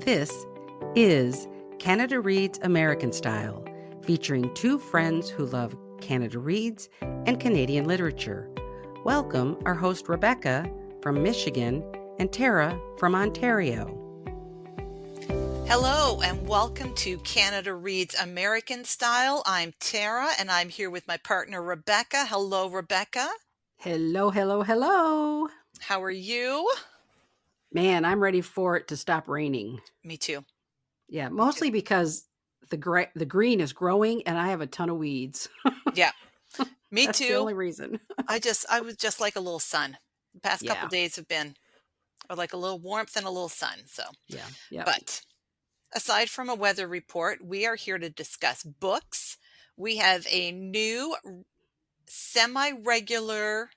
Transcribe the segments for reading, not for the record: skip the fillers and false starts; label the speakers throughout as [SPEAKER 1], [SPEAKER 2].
[SPEAKER 1] This is Canada Reads American Style, featuring two friends who love Canada Reads and Canadian literature. Welcome our host Rebecca from Michigan and Tara from Ontario.
[SPEAKER 2] Hello and welcome to Canada Reads American Style. I'm Tara and I'm here with my partner Rebecca. Hello, Rebecca.
[SPEAKER 1] Hello, hello, hello.
[SPEAKER 2] How are you?
[SPEAKER 1] Man, I'm ready for it to stop raining.
[SPEAKER 2] Me too.
[SPEAKER 1] Yeah, mostly because the green is growing and I have a ton of weeds.
[SPEAKER 2] Yeah, me
[SPEAKER 1] That's the
[SPEAKER 2] too.
[SPEAKER 1] only reason.
[SPEAKER 2] I was just like a little sun. The past couple
[SPEAKER 1] Yeah.
[SPEAKER 2] days have been like a little warmth and a little sun.
[SPEAKER 1] Yeah.
[SPEAKER 2] But aside from a weather report, we are here to discuss books. We have a new semi-regular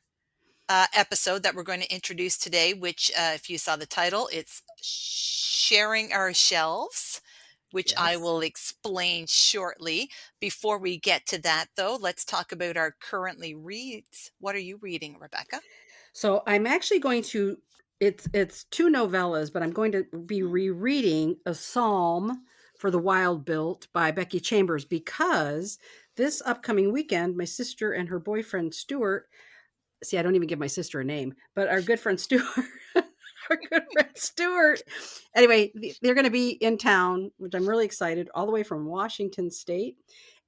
[SPEAKER 2] episode that we're going to introduce today, which if you saw the title, it's Sharing Our Shelves, which I will explain shortly. Before we get to that, though, let's talk about our currently reads. What are you reading, Rebecca?
[SPEAKER 1] So I'm actually going to, it's two novellas, but I'm going to be rereading a psalm for the Wild Built by Becky Chambers, because this upcoming weekend, my sister and her boyfriend Stuart, see, I don't even give my sister a name, but our good friend Stuart, our good friend Stuart, anyway, they're going to be in town, which I'm really excited, all the way from Washington State.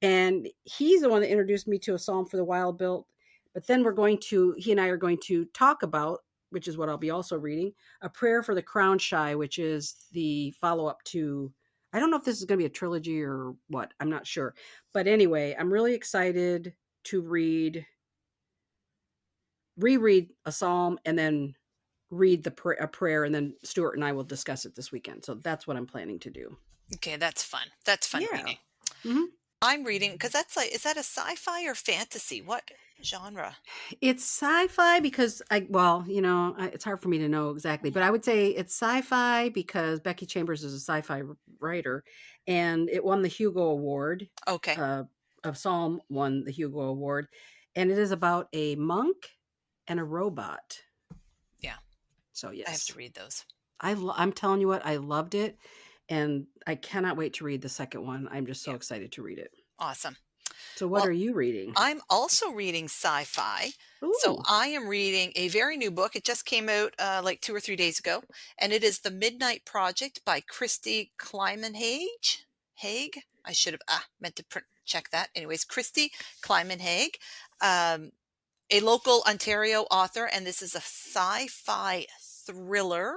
[SPEAKER 1] And he's the one that introduced me to a psalm for the Wild Built. But then he and I are going to talk about, which is what I'll be also reading, A Prayer for the Crown Shy, which is the follow up to, I don't know if this is going to be a trilogy or what, I'm not sure. But anyway, I'm really excited to reread a psalm and then read a prayer, and then Stuart and I will discuss it this weekend. So that's what I'm planning to do.
[SPEAKER 2] Okay, that's fun. That's fun
[SPEAKER 1] Yeah.
[SPEAKER 2] reading.
[SPEAKER 1] Mm-hmm.
[SPEAKER 2] I'm reading because that's like, is that a sci-fi or fantasy? What genre?
[SPEAKER 1] It's sci-fi because it's hard for me to know exactly, but I would say it's sci-fi because Becky Chambers is a sci-fi writer, and it won the Hugo Award.
[SPEAKER 2] Okay.
[SPEAKER 1] A Psalm won the Hugo Award, and it is about a monk and a robot.
[SPEAKER 2] Yeah.
[SPEAKER 1] So
[SPEAKER 2] I have
[SPEAKER 1] yes,
[SPEAKER 2] to read those.
[SPEAKER 1] I'm telling you what, I loved it, and I cannot wait to read the second one. I'm just so
[SPEAKER 2] Yeah.
[SPEAKER 1] excited to read it.
[SPEAKER 2] Awesome.
[SPEAKER 1] So what
[SPEAKER 2] Well,
[SPEAKER 1] are you reading?
[SPEAKER 2] I'm also reading sci-fi. So
[SPEAKER 1] Ooh.
[SPEAKER 2] I am reading a very new book. It just came out like 2 or 3 days ago, and it is The Midnight Project by Christy Climenhage. Haig. I should have meant to check that. Anyways, Christy Climenhage, a local Ontario author, and this is a sci-fi thriller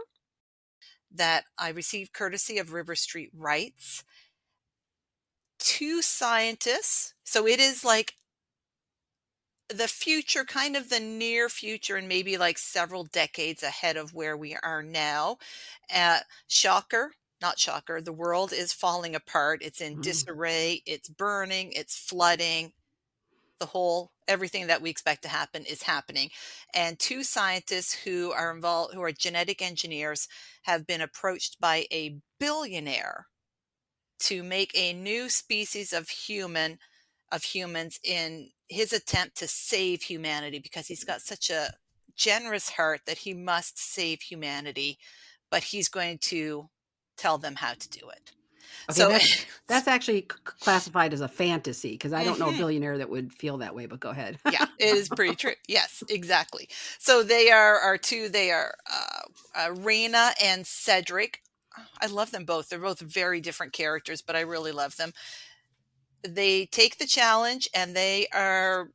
[SPEAKER 2] that I received courtesy of River Street Rights. Two scientists. So it is like the future, kind of the near future, and maybe like several decades ahead of where we are now. Shocker, not shocker, the world is falling apart. It's in disarray, it's burning, it's flooding. Everything that we expect to happen is happening. And two scientists who are involved, who are genetic engineers, have been approached by a billionaire to make a new species of humans in his attempt to save humanity, because he's got such a generous heart that he must save humanity, but he's going to tell them how to do it.
[SPEAKER 1] Okay,
[SPEAKER 2] So
[SPEAKER 1] that's actually classified as a fantasy, because I don't know a
[SPEAKER 2] Mhm.
[SPEAKER 1] billionaire that would feel that way, but go ahead.
[SPEAKER 2] Yeah, it is pretty true. Yes, exactly. So they are our two. They are Raina and Cedric. I love them both. They're both very different characters, but I really love them. They take the challenge and they are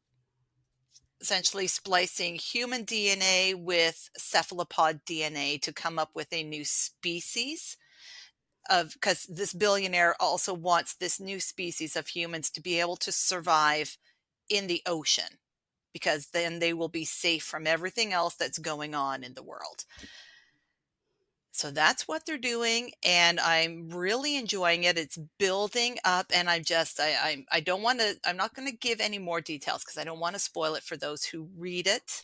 [SPEAKER 2] essentially splicing human DNA with cephalopod DNA to come up with a new species because this billionaire also wants this new species of humans to be able to survive in the ocean, because then they will be safe from everything else that's going on in the world. So that's what they're doing, and I'm really enjoying it. It's building up, and I don't want to. I'm not going to give any more details because I don't want to spoil it for those who read it.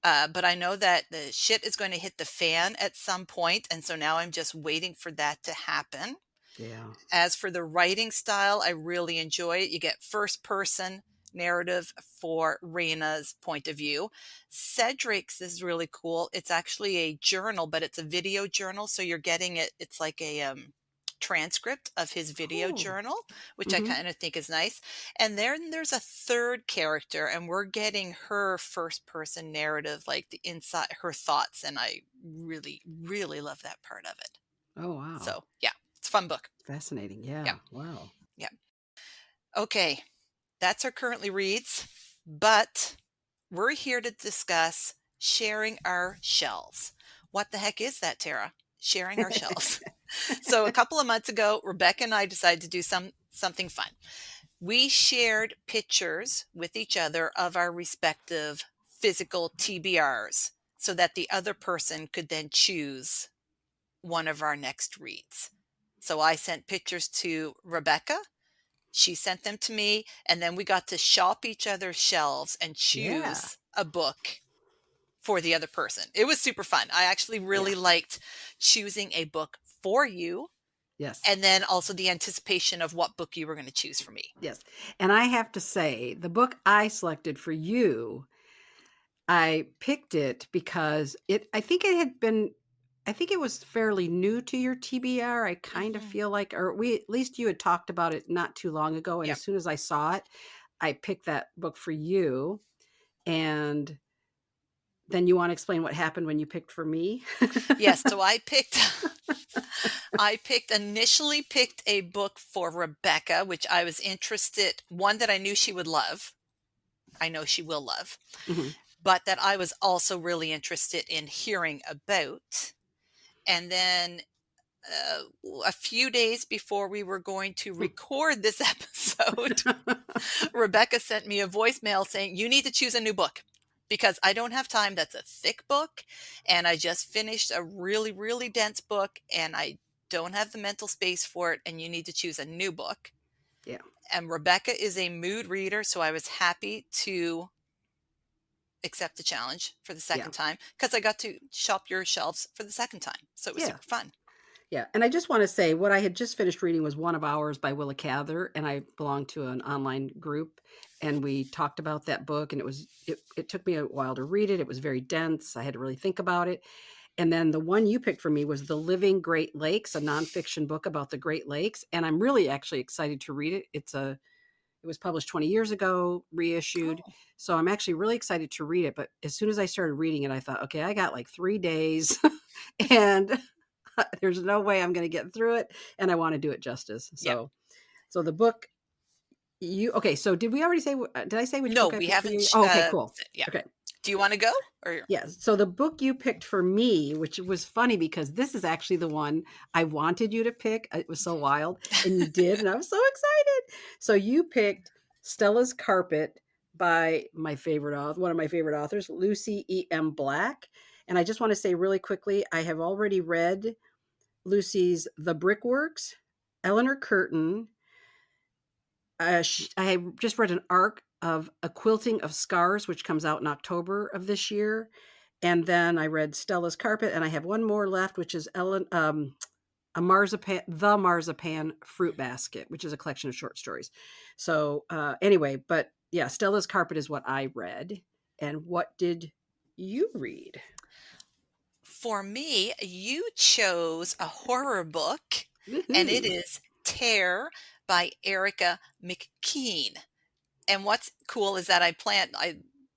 [SPEAKER 2] But I know that the shit is going to hit the fan at some point, and so now I'm just waiting for that to happen.
[SPEAKER 1] Yeah.
[SPEAKER 2] As for the writing style, I really enjoy it. You get first person narrative for Raina's point of view. Cedric's is really cool. It's actually a journal, but it's a video journal. So you're getting it. It's like a transcript of his video
[SPEAKER 1] Oh.
[SPEAKER 2] journal, which I
[SPEAKER 1] Hmm.
[SPEAKER 2] kind of think is nice. And then there's a third character, and we're getting her first person narrative, like the inside, her thoughts. And I really, really love that part of it.
[SPEAKER 1] Oh, wow.
[SPEAKER 2] So yeah, it's a fun book.
[SPEAKER 1] Fascinating.
[SPEAKER 2] Yeah.
[SPEAKER 1] Yeah. Wow.
[SPEAKER 2] Yeah. Okay. That's our currently reads, but we're here to discuss sharing our shelves. What the heck is that, Tara? Sharing our shelves. So a couple of months ago, Rebecca and I decided to do something fun. We shared pictures with each other of our respective physical TBRs so that the other person could then choose one of our next reads. So I sent pictures to Rebecca. She sent them to me, and then we got to shop each other's shelves and
[SPEAKER 1] Yeah.
[SPEAKER 2] choose a book for the other person. It was super fun. I actually
[SPEAKER 1] Yeah.
[SPEAKER 2] really liked choosing a book for you,
[SPEAKER 1] Yes.
[SPEAKER 2] and then also the anticipation of what book you were going to choose for me.
[SPEAKER 1] Yes. And I have to say, the book I selected for you, I picked it because I think it had been, I think it was fairly new to your TBR. I kind of
[SPEAKER 2] Hmm.
[SPEAKER 1] feel like, or at least you had talked about it not too long ago. And
[SPEAKER 2] Yep.
[SPEAKER 1] as soon as I saw it, I picked that book for you. And then you want to explain what happened when you picked for me?
[SPEAKER 2] Yes. So I picked, initially picked a book for Rebecca, which I was interested, one that I knew she would love. I know she will love,
[SPEAKER 1] Mhm.
[SPEAKER 2] but that I was also really interested in hearing about. And then a few days before we were going to record this episode, Rebecca sent me a voicemail saying, "You need to choose a new book because I don't have time. That's a thick book. And I just finished a really, really dense book and I don't have the mental space for it. And you need to choose a new book."
[SPEAKER 1] Yeah.
[SPEAKER 2] And Rebecca is a mood reader. So I was happy to accept the challenge for the
[SPEAKER 1] Yeah.
[SPEAKER 2] second time because I got to shop your shelves for the second time. So it was
[SPEAKER 1] Yeah.
[SPEAKER 2] super fun.
[SPEAKER 1] Yeah. And I just want to say what I had just finished reading was One of Ours by Willa Cather, and I belong to an online group, and we talked about that book, and it took me a while to read it. It was very dense. I had to really think about it. And then the one you picked for me was The Living Great Lakes, a nonfiction book about the Great Lakes, and I'm really actually excited to read it. It was published 20 years ago, reissued.
[SPEAKER 2] Oh,
[SPEAKER 1] So I'm actually really excited to read it. But as soon as I started reading it, I thought, okay, I got like 3 days and there's no way I'm going to get through it. And I want to do it justice.
[SPEAKER 2] yep.
[SPEAKER 1] So the book okay. So did we already say, did I say which
[SPEAKER 2] No,
[SPEAKER 1] book I
[SPEAKER 2] we
[SPEAKER 1] picked for
[SPEAKER 2] haven't.
[SPEAKER 1] you? Oh, okay, cool.
[SPEAKER 2] Yeah.
[SPEAKER 1] Okay.
[SPEAKER 2] Do you want to go or?
[SPEAKER 1] Yeah. So the book you picked for me, which was funny because this is actually the one I wanted you to pick. It was so wild. And you did. And I was so excited. So you picked Stella's Carpet by my favorite author, one of my favorite authors, Lucy E.M. Black. And I just want to say really quickly, I have already read Lucy's The Brickworks, Eleanor Curtin. I just read an arc of A Quilting of Scars, which comes out in October of this year. And then I read Stella's Carpet, and I have one more left, which is The Marzipan Fruit Basket, which is a collection of short stories. So anyway, but yeah, Stella's Carpet is what I read. And what did you read?
[SPEAKER 2] For me, you chose a horror book, and it
[SPEAKER 1] Woohoo.
[SPEAKER 2] is Tear by Erica McKeen. And what's cool is that I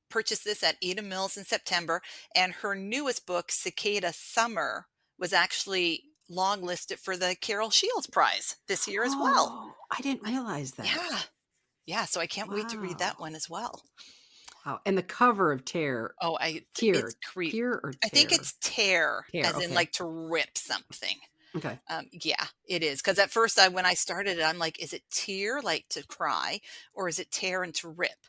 [SPEAKER 2] purchased this at Eda Mills in September, and her newest book, Cicada Summer, was actually longlisted for the Carol Shields Prize this year as well.
[SPEAKER 1] Oh, I didn't realize that.
[SPEAKER 2] Yeah. Yeah, so I can't wait to read
[SPEAKER 1] Wow.
[SPEAKER 2] that one as well.
[SPEAKER 1] Wow. And the cover of
[SPEAKER 2] Oh, it's creep.
[SPEAKER 1] Tear or
[SPEAKER 2] I think
[SPEAKER 1] Tear?
[SPEAKER 2] it's tear,
[SPEAKER 1] Tear.
[SPEAKER 2] as in
[SPEAKER 1] Okay.
[SPEAKER 2] like to rip something.
[SPEAKER 1] Okay.
[SPEAKER 2] Yeah, it is. Because at first, when I started it, I'm like, is it tear, like to cry, or is it tear and to rip?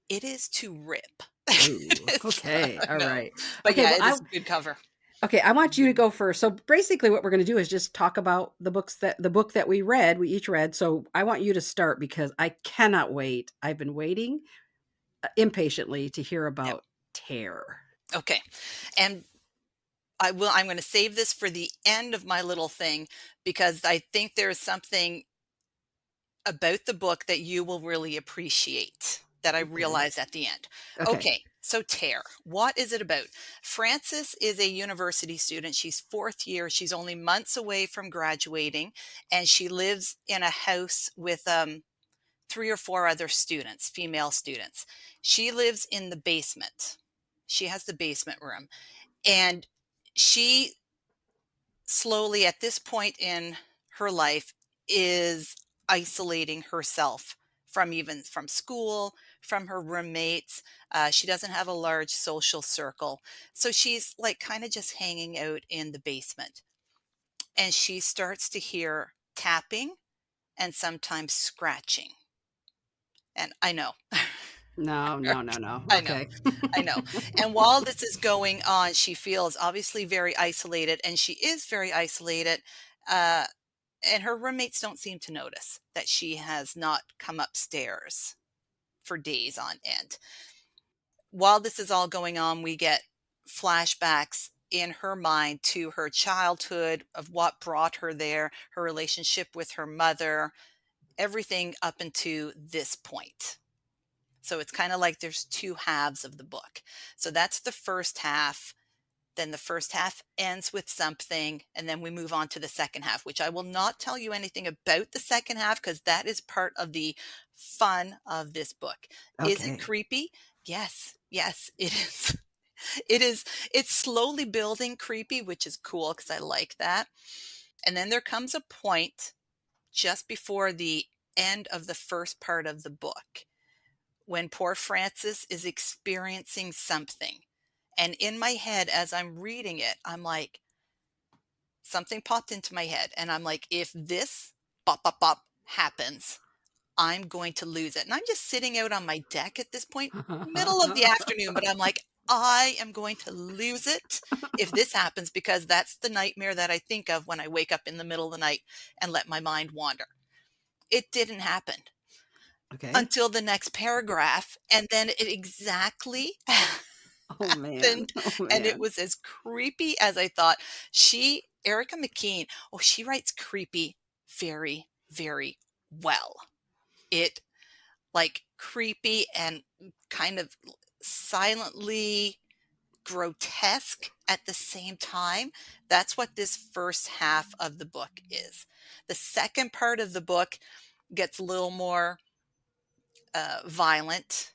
[SPEAKER 2] It is to rip.
[SPEAKER 1] Ooh. Okay. All
[SPEAKER 2] No,
[SPEAKER 1] right.
[SPEAKER 2] but
[SPEAKER 1] Okay.
[SPEAKER 2] yeah,
[SPEAKER 1] Well,
[SPEAKER 2] it is a good cover.
[SPEAKER 1] I want you to go first. So basically, what we're going to do is just talk about the book that we read. We each read. So I want you to start because I cannot wait. I've been waiting impatiently to hear
[SPEAKER 2] Yep.
[SPEAKER 1] about Tear.
[SPEAKER 2] Okay, and I'm going to save this for the end of my little thing because I think there is something about the book that you will really appreciate. that I
[SPEAKER 1] Okay.
[SPEAKER 2] realized at the end.
[SPEAKER 1] Okay.
[SPEAKER 2] Okay, so Tear, what is it about? Frances is a university student. She's fourth year. She's only months away from graduating, and she lives in a house with three or four other students, female students. She lives in the basement. She has the basement room, and she slowly, at this point in her life, is isolating herself from even from school, from her roommates. She doesn't have a large social circle, so she's like kind of just hanging out in the basement, and she starts to hear tapping and sometimes scratching. And I know,
[SPEAKER 1] No, no, no, no.
[SPEAKER 2] I know,
[SPEAKER 1] Okay.
[SPEAKER 2] I know. And while this is going on, she feels obviously very isolated, and she is very isolated. Uh, and her roommates don't seem to notice that she has not come upstairs for days on end. While this is all going on, we get flashbacks in her mind to her childhood, of what brought her there, her relationship with her mother, everything up until this point. So it's kind of like there's two halves of the book. So that's the first half. Then the first half ends with something, and then we move on to the second half, which I will not tell you anything about the second half because that is part of the fun of this book. Is it
[SPEAKER 1] Okay.
[SPEAKER 2] creepy? Yes, yes, it is. It is. It's slowly building creepy, which is cool because I like that. And then there comes a point just before the end of the first part of the book when poor Frances is experiencing something. And in my head, as I'm reading it, I'm like, something popped into my head. And I'm like, if this bop, bop, bop happens, I'm going to lose it. And I'm just sitting out on my deck at this point, middle of the afternoon, but I'm like, I am going to lose it if this happens because that's the nightmare that I think of when I wake up in the middle of the night and let my mind wander. It didn't happen
[SPEAKER 1] Okay.
[SPEAKER 2] until the next paragraph. And then it exactly
[SPEAKER 1] Oh man.
[SPEAKER 2] happened,
[SPEAKER 1] Oh
[SPEAKER 2] and it
[SPEAKER 1] man.
[SPEAKER 2] was as creepy as I thought. Erica McKeen, oh, she writes creepy very, very well. It like creepy and kind of silently grotesque at the same time. That's what this first half of the book is. The second part of the book gets a little more violent.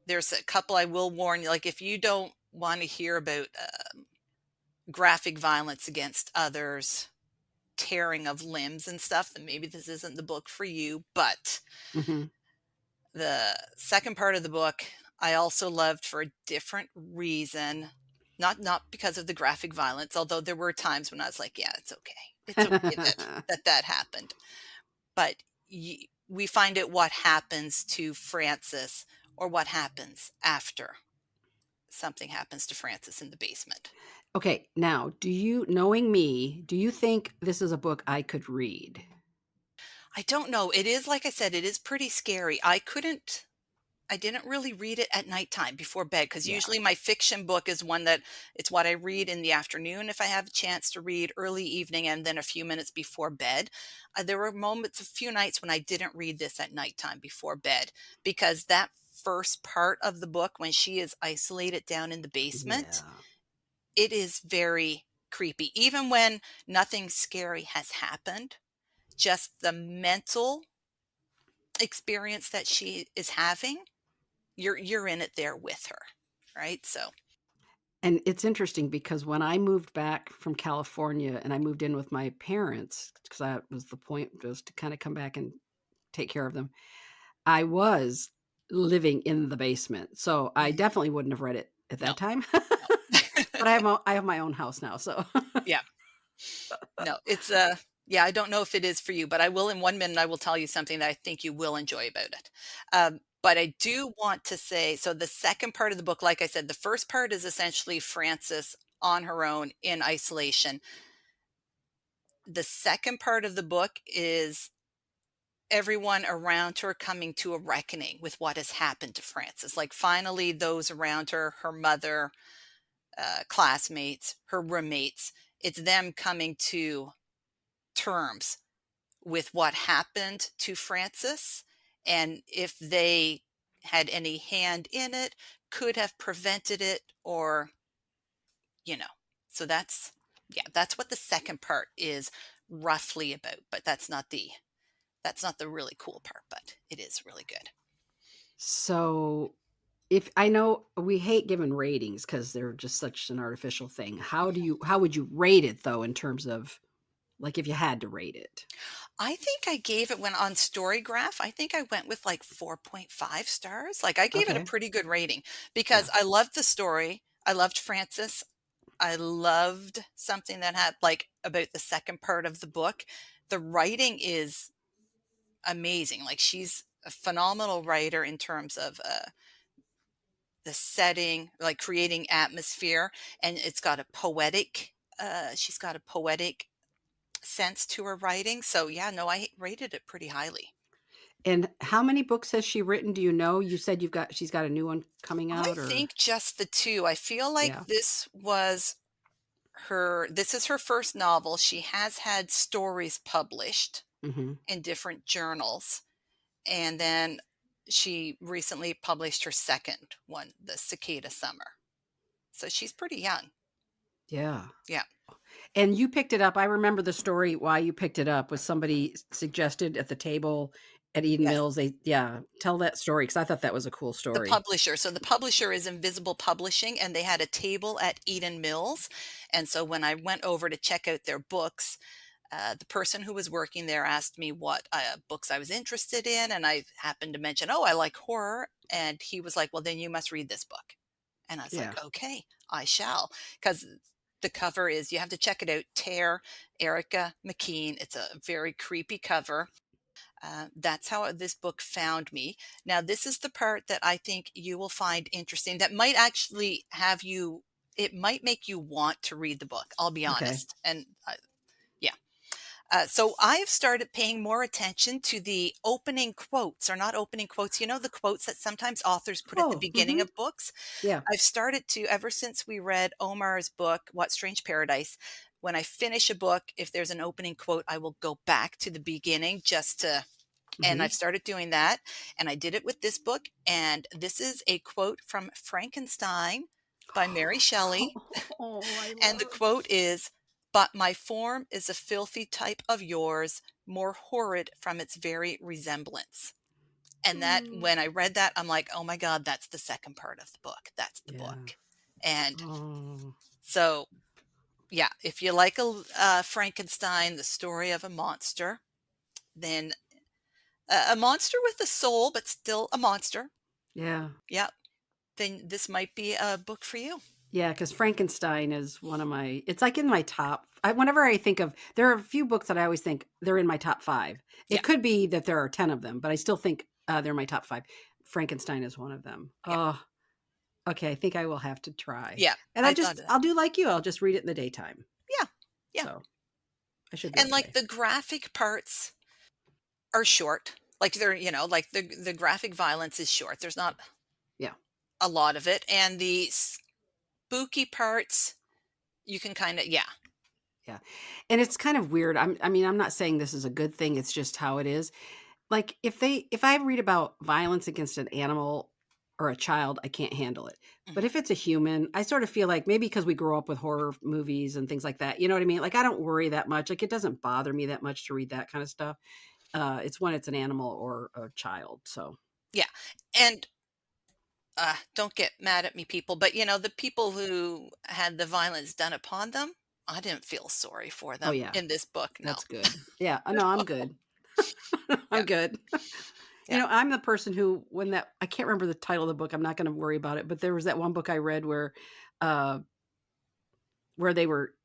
[SPEAKER 2] There's a couple I will warn you, like if you don't want to hear about graphic violence against others, tearing of limbs and stuff, then maybe this isn't the book for you. But
[SPEAKER 1] Hmm.
[SPEAKER 2] the second part of the book, I also loved for a different reason. Not because of the graphic violence, although there were times when I was like, yeah, it's okay. It's okay that happened. But we find out what happens to Frances or what happens after something happens to Frances in the basement.
[SPEAKER 1] Okay, now, knowing me, do you think this is a book I could read?
[SPEAKER 2] I don't know. It is, like I said, it is pretty scary. I didn't really read it at nighttime before bed because
[SPEAKER 1] Yeah.
[SPEAKER 2] usually my fiction book is one that it's what I read in the afternoon if I have a chance to read, early evening, and then a few minutes before bed. There were moments, a few nights when I didn't read this at nighttime before bed because that first part of the book, when she is isolated down in the basement,
[SPEAKER 1] Yeah.
[SPEAKER 2] it is very creepy. Even when nothing scary has happened, just the mental experience that she is having, you're in it there with her, right? So,
[SPEAKER 1] And it's interesting because when I moved back from California and I moved in with my parents, because that was the point, was to kind of come back and take care of them, I was living in the basement. So I
[SPEAKER 2] mhm,
[SPEAKER 1] definitely wouldn't have read it at
[SPEAKER 2] no,
[SPEAKER 1] that time.
[SPEAKER 2] no.
[SPEAKER 1] But I have my own house now, so
[SPEAKER 2] Yeah, no, it's yeah, I don't know if it is for you, but I will in 1 minute. I will tell you something that I think you will enjoy about it. But I do want to say, so the second part of the book, like I said, the first part is essentially Frances on her own in isolation. The second part of the book is everyone around her coming to a reckoning with what has happened to Frances. Like finally, those around her, her mother, classmates, her roommates, it's them coming to terms with what happened to Frances. And if they had any hand in it, could have prevented it, or, you know. So that's, yeah, that's what the second part is roughly about, but that's not the really cool part, but it is really good.
[SPEAKER 1] So, if I know we hate giving ratings because they're just such an artificial thing. How would you rate it though in terms of like if you had to rate it?
[SPEAKER 2] I think I gave it when on Storygraph, I think I went with like 4.5 stars. Like I gave it a
[SPEAKER 1] Okay.
[SPEAKER 2] pretty good rating because
[SPEAKER 1] Yeah.
[SPEAKER 2] I loved the story. I loved Frances. I loved something that had like about the second part of the book. The writing is amazing. Like she's a phenomenal writer in terms of the setting, like creating atmosphere, and it's got a poetic. She's got a poetic sense to her writing. So yeah, no, I rated it pretty highly.
[SPEAKER 1] And how many books has she written? Do you know? You said she's got a new one coming
[SPEAKER 2] I
[SPEAKER 1] out or
[SPEAKER 2] think just the two. I feel like
[SPEAKER 1] yeah.
[SPEAKER 2] this is her first novel. She has had stories published
[SPEAKER 1] Mhm.
[SPEAKER 2] in different journals. And then she recently published her second one, The Cicada Summer. So she's pretty young.
[SPEAKER 1] Yeah.
[SPEAKER 2] Yeah.
[SPEAKER 1] And you picked it up. I remember the story why you picked it up was somebody suggested at the table at Eden
[SPEAKER 2] Yes.
[SPEAKER 1] Mills. They yeah, tell that story because I thought that was a cool
[SPEAKER 2] The
[SPEAKER 1] story.
[SPEAKER 2] publisher. So the publisher is Invisible Publishing, and they had a table at Eden Mills. And so when I went over to check out their books, the person who was working there asked me what books I was interested in, and I happened to mention, "Oh, I like horror," and he was like, "Well, then you must read this book." And I was like,
[SPEAKER 1] Yeah.
[SPEAKER 2] "Okay, I shall," because the cover is you have to check it out. Tear, Erica McKeen. It's a very creepy cover. That's how this book found me. Now, this is the part that I think you will find interesting. That might actually have you. It might make you want to read the book. I'll be
[SPEAKER 1] Okay.
[SPEAKER 2] honest, and yeah. So I have started paying more attention to the opening quotes, or not opening quotes, the quotes that sometimes authors put at the
[SPEAKER 1] Oh,
[SPEAKER 2] beginning
[SPEAKER 1] mhm.
[SPEAKER 2] of books.
[SPEAKER 1] Yeah.
[SPEAKER 2] I've started to, ever since we read Omar's book, What Strange Paradise, when I finish a book, if there's an opening quote, I will go back to the beginning and
[SPEAKER 1] Mhm.
[SPEAKER 2] I've started doing that. And I did it with this book. And this is a quote from Frankenstein by Mary Shelley.
[SPEAKER 1] Oh, I
[SPEAKER 2] And the
[SPEAKER 1] love
[SPEAKER 2] quote is, "But my form is a filthy type of yours, more horrid from its very resemblance." And that,
[SPEAKER 1] Mm.
[SPEAKER 2] when I read that, I'm like, oh my God, that's the second part of the book. That's the
[SPEAKER 1] Yeah.
[SPEAKER 2] book. And
[SPEAKER 1] Oh.
[SPEAKER 2] so, yeah, if you like Frankenstein, the story of a monster, then a monster with a soul, but still a monster,
[SPEAKER 1] Yeah.
[SPEAKER 2] yeah, then this might be a book for you.
[SPEAKER 1] Yeah, because Frankenstein is one of my it's like in my top whenever I think of there are a few books that I always think they're in my top 5.
[SPEAKER 2] Yeah,
[SPEAKER 1] It could be that there are 10 of them, but I still think, they're my top 5. Frankenstein is one of them.
[SPEAKER 2] yeah,
[SPEAKER 1] Oh, okay, I think I will have to try.
[SPEAKER 2] yeah.
[SPEAKER 1] And
[SPEAKER 2] I thought of that.
[SPEAKER 1] I'll do like you, I'll just read it in the daytime.
[SPEAKER 2] Yeah, yeah.
[SPEAKER 1] So, I should be
[SPEAKER 2] And like
[SPEAKER 1] okay.
[SPEAKER 2] the graphic parts are short. Like like the graphic violence is short. There's not
[SPEAKER 1] Yeah,
[SPEAKER 2] a lot of it. And the spooky parts, you can kind of, yeah.
[SPEAKER 1] yeah. And it's kind of weird. I mean, I'm not saying this is a good thing, it's just how it is. Like, if I read about violence against an animal or a child, I can't handle it. But
[SPEAKER 2] Mhm.
[SPEAKER 1] if it's a human, I sort of feel like maybe because we grow up with horror movies and things like that, you know what I mean? Like, I don't worry that much. Like, it doesn't bother me that much to read that kind of stuff. It's when it's an animal or a child. So,
[SPEAKER 2] Yeah. And don't get mad at me, people, but the people who had the violence done upon them, I didn't feel sorry for
[SPEAKER 1] oh
[SPEAKER 2] them
[SPEAKER 1] yeah,
[SPEAKER 2] in this book. No.
[SPEAKER 1] that's good. Yeah, no, I'm good.
[SPEAKER 2] Yeah.
[SPEAKER 1] I'm good. You
[SPEAKER 2] Yeah.
[SPEAKER 1] know, I'm the person who, when that, I can't remember the title of the book. I'm not going to worry about it. But there was that one book I read uh, where they were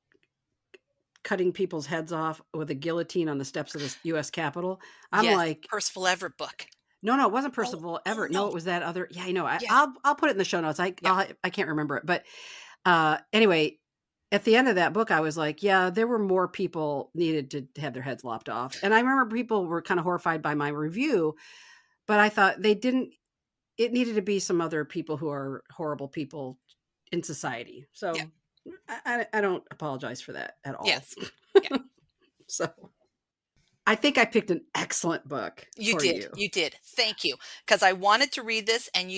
[SPEAKER 1] cutting people's heads off with a guillotine on the steps of the US Capitol. I'm
[SPEAKER 2] Yes.
[SPEAKER 1] like,
[SPEAKER 2] Percival Everett book.
[SPEAKER 1] "No, no, it wasn't
[SPEAKER 2] Oh,
[SPEAKER 1] Percival
[SPEAKER 2] oh
[SPEAKER 1] Everett. No,
[SPEAKER 2] no.
[SPEAKER 1] it was that other." Yeah, I know.
[SPEAKER 2] Yes.
[SPEAKER 1] I'll put it in the show notes.
[SPEAKER 2] Yeah.
[SPEAKER 1] I can't remember it, but anyway, at the end of that book, I was like, "Yeah, there were more people needed to have their heads lopped off." And I remember people were kind of horrified by my review, but I thought they didn't. It needed to be some other people who are horrible people in society.
[SPEAKER 2] Yeah.
[SPEAKER 1] So I don't apologize for that at all.
[SPEAKER 2] Yes. Yeah.
[SPEAKER 1] So I think I picked an excellent book
[SPEAKER 2] You
[SPEAKER 1] for
[SPEAKER 2] did,
[SPEAKER 1] you.
[SPEAKER 2] you did. Thank you, because I wanted to read this, and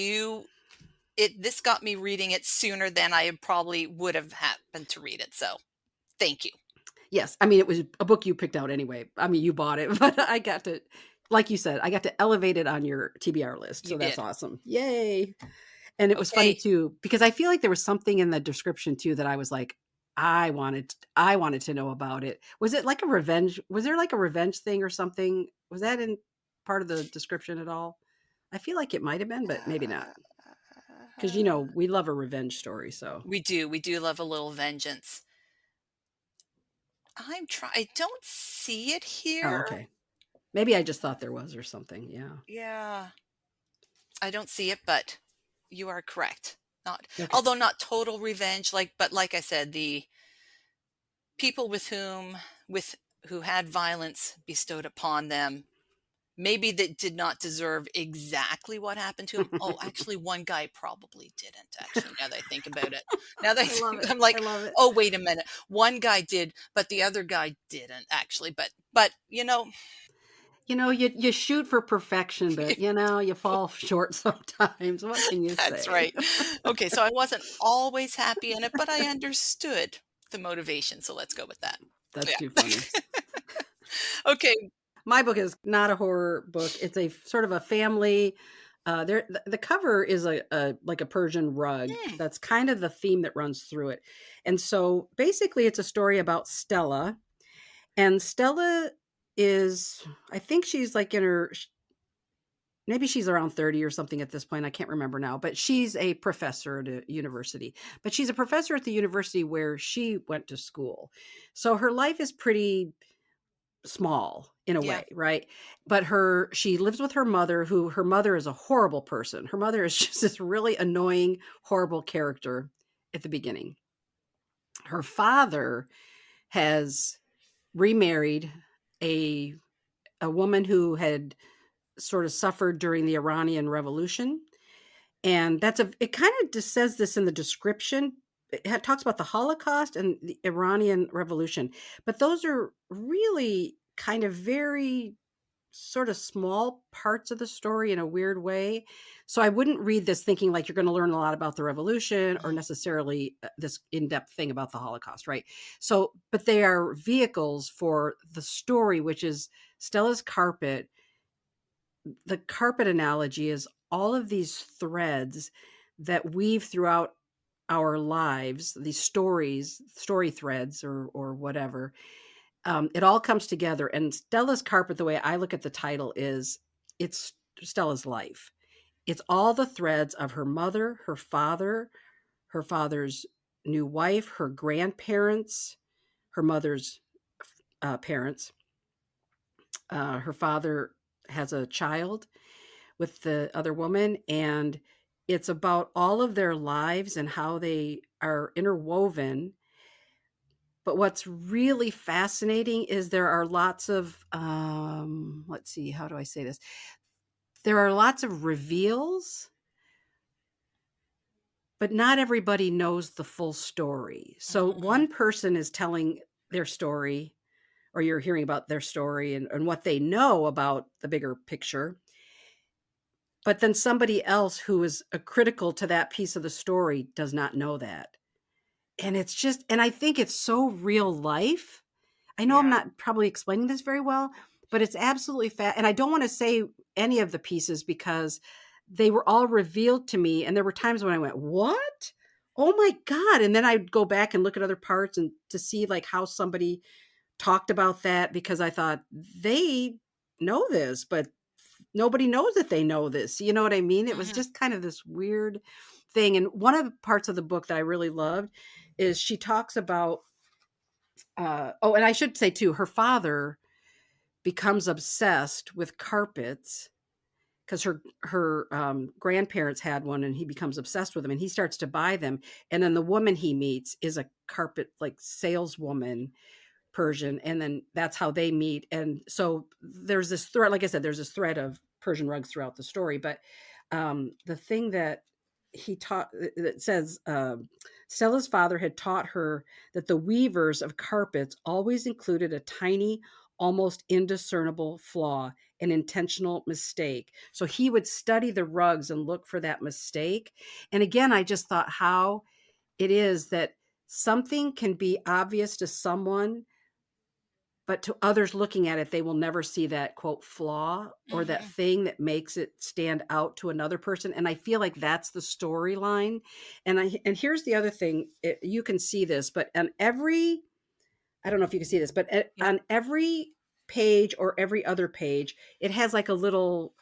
[SPEAKER 2] this got me reading it sooner than I probably would have happened to read it, so thank you.
[SPEAKER 1] Yes, I mean, it was a book you picked out anyway. I mean, you bought it, but I got to, like you said, I got to elevate it on your TBR list,
[SPEAKER 2] You
[SPEAKER 1] so that's
[SPEAKER 2] did.
[SPEAKER 1] awesome. Yay. And it was funny
[SPEAKER 2] Okay.
[SPEAKER 1] too, because I feel like there was something in the description too that I was like, I wanted to know about it. Was it like a revenge? Was there like a revenge thing or something? Was that in part of the description at all? I feel like it might have been, but maybe not. Because we love a revenge story. So,
[SPEAKER 2] We do love a little vengeance. I don't see it
[SPEAKER 1] oh,
[SPEAKER 2] here.
[SPEAKER 1] okay. Maybe I just thought there was or something. Yeah.
[SPEAKER 2] Yeah, I don't see it, but you are correct. Not
[SPEAKER 1] Okay.
[SPEAKER 2] although not total revenge, but like I said, the people with who had violence bestowed upon them, maybe that did not deserve exactly what happened to him. Oh, actually, one guy probably didn't. Actually, now that I think about it, now that
[SPEAKER 1] I love it.
[SPEAKER 2] I'm
[SPEAKER 1] I
[SPEAKER 2] like,
[SPEAKER 1] love it.
[SPEAKER 2] oh, wait a minute, one guy did, but the other guy didn't actually. But
[SPEAKER 1] You shoot for perfection, but you fall short sometimes. What can you
[SPEAKER 2] that's
[SPEAKER 1] say?
[SPEAKER 2] right. Okay, so I wasn't always happy in it, but I understood the motivation. So let's go with that.
[SPEAKER 1] That's too
[SPEAKER 2] Yeah.
[SPEAKER 1] funny.
[SPEAKER 2] Okay.
[SPEAKER 1] My book is not a horror book. It's a sort of a family. The cover is a like a Persian rug.
[SPEAKER 2] Hmm.
[SPEAKER 1] That's kind of the theme that runs through it. And so basically, it's a story about Stella. And Stella is, I think she's like maybe she's around 30 or something at this point. I can't remember now, but she's a professor at a university. But she's a professor at the university where she went to school. So her life is pretty small in a
[SPEAKER 2] Yeah.
[SPEAKER 1] way, right? But she lives with her mother, who her mother is a horrible person. Her mother is just this really annoying, horrible character at the beginning. Her father has remarried a a woman who had sort of suffered during the Iranian Revolution. And it kind of just says this in the description. Talks about the Holocaust and the Iranian Revolution, but those are really kind of very sort of small parts of the story in a weird way. So I wouldn't read this thinking like you're going to learn a lot about the revolution or
[SPEAKER 2] Mhm.
[SPEAKER 1] necessarily this in-depth thing about the Holocaust, right? So, but they are vehicles for the story, which is Stella's carpet. The carpet analogy is all of these threads that weave throughout our lives, these story threads or whatever. It all comes together. And Stella's carpet, the way I look at the title is it's Stella's life. It's all the threads of her mother, her father's new wife, her grandparents, her mother's parents. Her father has a child with the other woman, and it's about all of their lives and how they are interwoven. But what's really fascinating is there are lots of let's see, how do I say this? There are lots of reveals, but not everybody knows the full story. So
[SPEAKER 2] Mhm.
[SPEAKER 1] one person is telling their story, or you're hearing about their story and what they know about the bigger picture. But then somebody else who is critical to that piece of the story does not know that. And I think it's so real life. I know I'm
[SPEAKER 2] Yeah.
[SPEAKER 1] not probably explaining this very well, but it's absolutely and I don't want to say any of the pieces because they were all revealed to me, and there were times when I went, "What? Oh my god." And then I'd go back and look at other parts and to see like how somebody talked about that, because I thought they know this, but nobody knows that they know this. You know what I mean? It was
[SPEAKER 2] Mhm.
[SPEAKER 1] just kind of this weird thing. And one of the parts of the book that I really loved is she talks about oh, and I should say too, her father becomes obsessed with carpets because her grandparents had one, and he becomes obsessed with them, and he starts to buy them. And then the woman he meets is a carpet like saleswoman, Persian, and then that's how they meet. And so there's this thread, like I said, there's this thread of Persian rugs throughout the story. But the thing that he taught that says Stella's father had taught her that the weavers of carpets always included a tiny almost indiscernible flaw, an intentional mistake. So he would study the rugs and look for that mistake. And again, I just thought how it is that something can be obvious to someone, but to others looking at it, they will never see that quote flaw or that
[SPEAKER 2] Mhm.
[SPEAKER 1] thing that makes it stand out to another person. And I feel like that's the storyline. And here's the other thing, you can see this, but on every, I don't know if you can see this, but
[SPEAKER 2] Yeah.
[SPEAKER 1] on every page or every other page, it has like a little,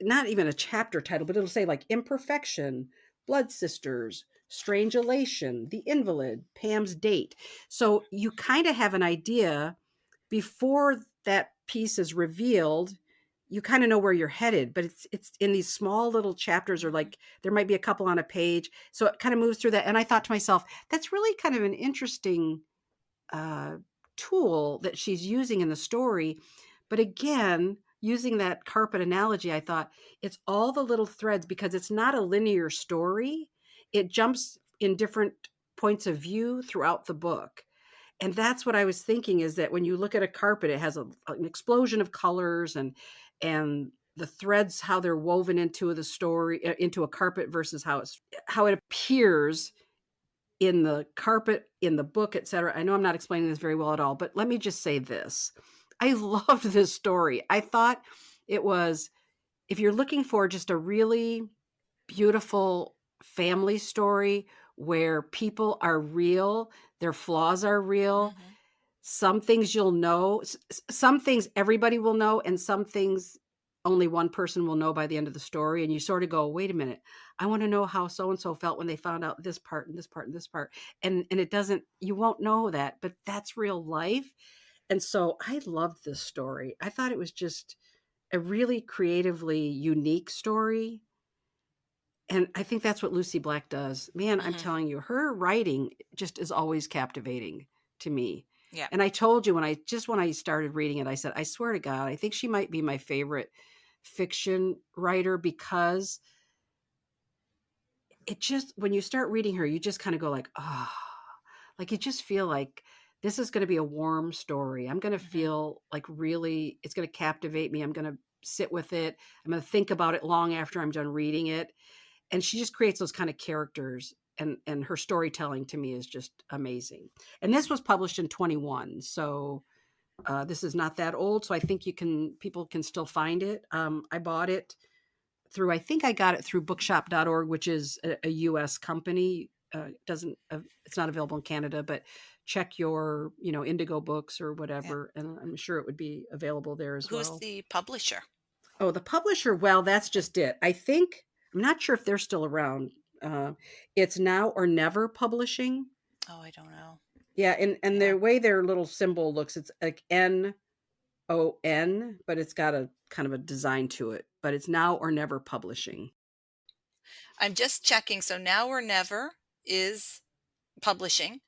[SPEAKER 1] not even a chapter title, but it'll say like Imperfection, Blood Sisters, Strange Elation, The Invalid, Pam's Date. So you kind of have an idea before that piece is revealed. You kind of know where you're headed, but it's in these small little chapters, or
[SPEAKER 2] Mhm.
[SPEAKER 1] like there might be a couple on a page. So it kind of moves through that. And I thought to myself, that's really kind of an interesting uh, tool that she's using in the story. But again, using that carpet analogy, I thought it's all the little threads because it's not a linear story. It jumps in different points of view throughout the book. And that's what I was thinking, is that when you look at a carpet, it has an explosion of colors, and the threads, how they're woven into the story, into a carpet versus how it appears in the carpet, in the book, etc. I know I'm not explaining this very well at all, but let me just say this. I loved this story. I thought it was, if you're looking for just a really beautiful family story where people are real, their flaws are real,
[SPEAKER 2] Mhm.
[SPEAKER 1] some things you'll know, some things everybody will know, and some things only one person will know by the end of the story. And you sort of go, wait a minute, I want to know how so and so felt when they found out this part and this part and this part. And it doesn't, you won't know that, but that's real life. And so I loved this story. I thought it was just a really creatively unique story. And I think that's what Lucy Black does. Man, I'm
[SPEAKER 2] Mhm.
[SPEAKER 1] telling you, her writing just is always captivating to me.
[SPEAKER 2] Yeah.
[SPEAKER 1] And I told you when I started reading it, I said, I swear to God, I think she might be my favorite fiction writer, because it just, when you start reading her, you just kind of go like, oh, like you just feel like this is going to be a warm story. I'm going to
[SPEAKER 2] Mhm.
[SPEAKER 1] feel like really, it's going to captivate me. I'm going to sit with it. I'm going to think about it long after I'm done reading it. And she just creates those kind of characters, and her storytelling to me is just amazing. And this was published in 21, so this is not that old, so I think people can still find it. I bought it through, I think I got it through bookshop.org, which is a US company. Doesn't It's not available in Canada, but check your, Indigo Books or
[SPEAKER 2] Yeah.
[SPEAKER 1] whatever, and I'm sure it would be available there as
[SPEAKER 2] Who's
[SPEAKER 1] well.
[SPEAKER 2] the publisher?
[SPEAKER 1] Oh, the publisher, well, that's just it. I'm not sure if they're still around. Uh, it's Now or Never Publishing.
[SPEAKER 2] Oh, I don't know.
[SPEAKER 1] Yeah, and
[SPEAKER 2] Yeah.
[SPEAKER 1] the way their little symbol looks, it's like NON, but it's got a kind of a design to it. But it's Now or Never Publishing.
[SPEAKER 2] I'm just checking. So Now or Never is publishing,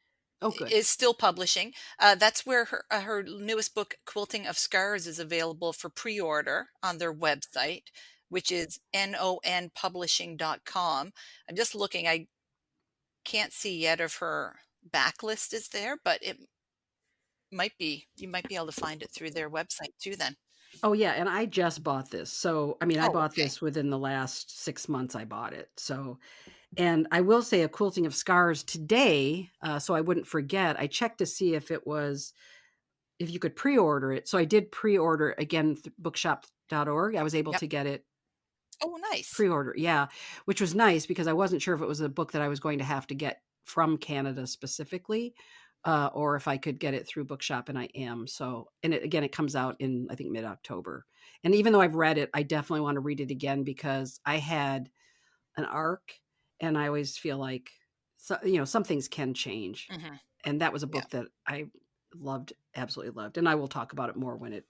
[SPEAKER 1] Oh, good.
[SPEAKER 2] is still publishing. That's where her newest book, Quilting of Scars, is available for pre-order on their website, which is nonpublishing.com. I'm just looking. I can't see yet if her backlist is there, but it might be. You might be able to find it through their website too then.
[SPEAKER 1] Oh, yeah, and I just bought this. So, I mean, I
[SPEAKER 2] Oh,
[SPEAKER 1] bought
[SPEAKER 2] okay.
[SPEAKER 1] this within the last 6 months. I bought it. So, and I will say, A Quilting of Scars today, so I wouldn't forget. I checked to see if you could pre-order it. So I did pre-order again, bookshop.org. I was able
[SPEAKER 2] Yep.
[SPEAKER 1] to get it
[SPEAKER 2] Oh, nice.
[SPEAKER 1] pre-order. Yeah, which was nice because I wasn't sure if it was a book that I was going to have to get from Canada specifically, or if I could get it through Bookshop, and I am. So, and it comes out in, I think, mid-October. And even though I've read it, I definitely want to read it again because I had an arc, and I always feel like, so, some things can change.
[SPEAKER 2] Hmm.
[SPEAKER 1] And that was a
[SPEAKER 2] Yeah.
[SPEAKER 1] book that I loved, absolutely loved. And I will talk about it more when it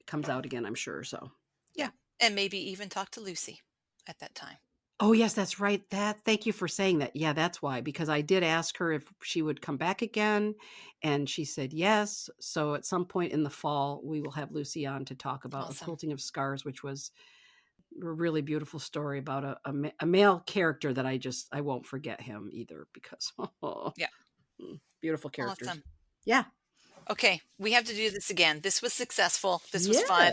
[SPEAKER 1] comes out again, I'm sure. So, yeah.
[SPEAKER 2] Yeah. And maybe even talk to Lucy at that time.
[SPEAKER 1] Oh, yes, that's right. Thank you for saying that. Yeah, that's why, because I did ask her if she would come back again, and she said yes. So at some point in the fall, we will have Lucy on to talk about A
[SPEAKER 2] Awesome.
[SPEAKER 1] Quilting of Scars, which was a really beautiful story about a male character that I won't forget him either, because
[SPEAKER 2] Yeah.
[SPEAKER 1] beautiful characters.
[SPEAKER 2] Awesome.
[SPEAKER 1] Yeah.
[SPEAKER 2] Okay, we have to do this again. This was successful. This was fun.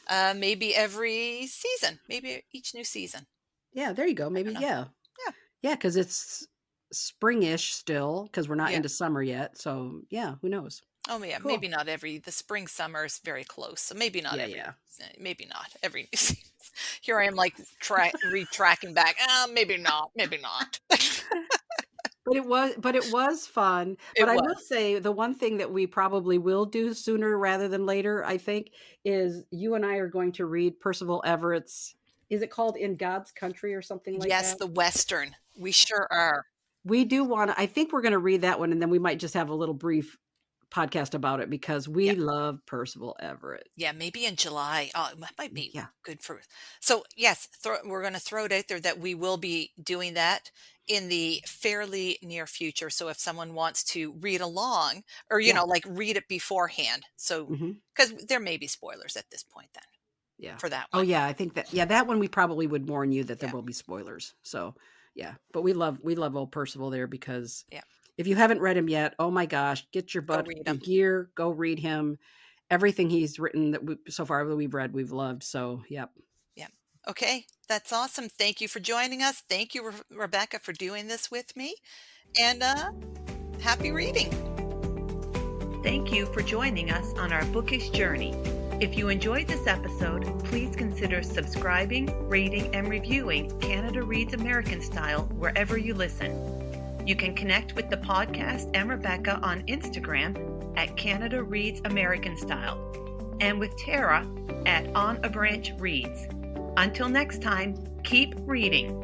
[SPEAKER 1] Yes.
[SPEAKER 2] Maybe every season, maybe each new season.
[SPEAKER 1] Yeah, there you go.
[SPEAKER 2] I
[SPEAKER 1] Maybe,
[SPEAKER 2] don't know.
[SPEAKER 1] yeah.
[SPEAKER 2] Yeah.
[SPEAKER 1] Yeah, because it's springish still, because we're not
[SPEAKER 2] Yeah.
[SPEAKER 1] into summer yet. So, yeah, who knows?
[SPEAKER 2] Oh, yeah, maybe
[SPEAKER 1] Cool.
[SPEAKER 2] not every the spring, summer is very close, so maybe not
[SPEAKER 1] Yeah,
[SPEAKER 2] every
[SPEAKER 1] yeah.
[SPEAKER 2] maybe not every here I am, like, retracking back, maybe not, maybe not."
[SPEAKER 1] But it was fun. But
[SPEAKER 2] It
[SPEAKER 1] I will
[SPEAKER 2] was.
[SPEAKER 1] say the one thing that we probably will do sooner rather than later, I think, is you and I are going to read Percival Everett's, is it called In God's Country or something like
[SPEAKER 2] Yes,
[SPEAKER 1] that?
[SPEAKER 2] the Western. We sure are.
[SPEAKER 1] We do wanna, I think we're gonna read that one, and then we might just have a little brief podcast about it because
[SPEAKER 2] Yeah.
[SPEAKER 1] we love Percival Everett.
[SPEAKER 2] Yeah, maybe in July. Oh, it might be
[SPEAKER 1] Yeah.
[SPEAKER 2] good for so, yes, we're gonna throw it out there that we will be doing that in the fairly near future, so if someone wants to read along or,
[SPEAKER 1] Yeah.
[SPEAKER 2] like, read it beforehand, so
[SPEAKER 1] Mhm.
[SPEAKER 2] because there may be spoilers at this point then
[SPEAKER 1] Yeah.
[SPEAKER 2] for that
[SPEAKER 1] Oh,
[SPEAKER 2] one.
[SPEAKER 1] yeah, I think that, yeah, that one we probably would warn you that there
[SPEAKER 2] Yeah,
[SPEAKER 1] will be spoilers. So, yeah, but we love old Percival there because
[SPEAKER 2] yeah,
[SPEAKER 1] if you haven't read him yet, oh my gosh, get your
[SPEAKER 2] go
[SPEAKER 1] butt
[SPEAKER 2] read
[SPEAKER 1] in
[SPEAKER 2] them.
[SPEAKER 1] gear, go read him. Everything he's written that so far that we've read, we've loved. So, yep.
[SPEAKER 2] Yeah. Okay, that's awesome. Thank you for joining us. Thank you, Rebecca, for doing this with me, and, happy reading.
[SPEAKER 3] Thank you for joining us on our bookish journey. If you enjoyed this episode, please consider subscribing, rating, and reviewing Canada Reads American Style wherever you listen. You can connect with the podcast and Rebecca on Instagram at Canada Reads American Style and with Tara at On a Branch Reads. Until next time, keep reading.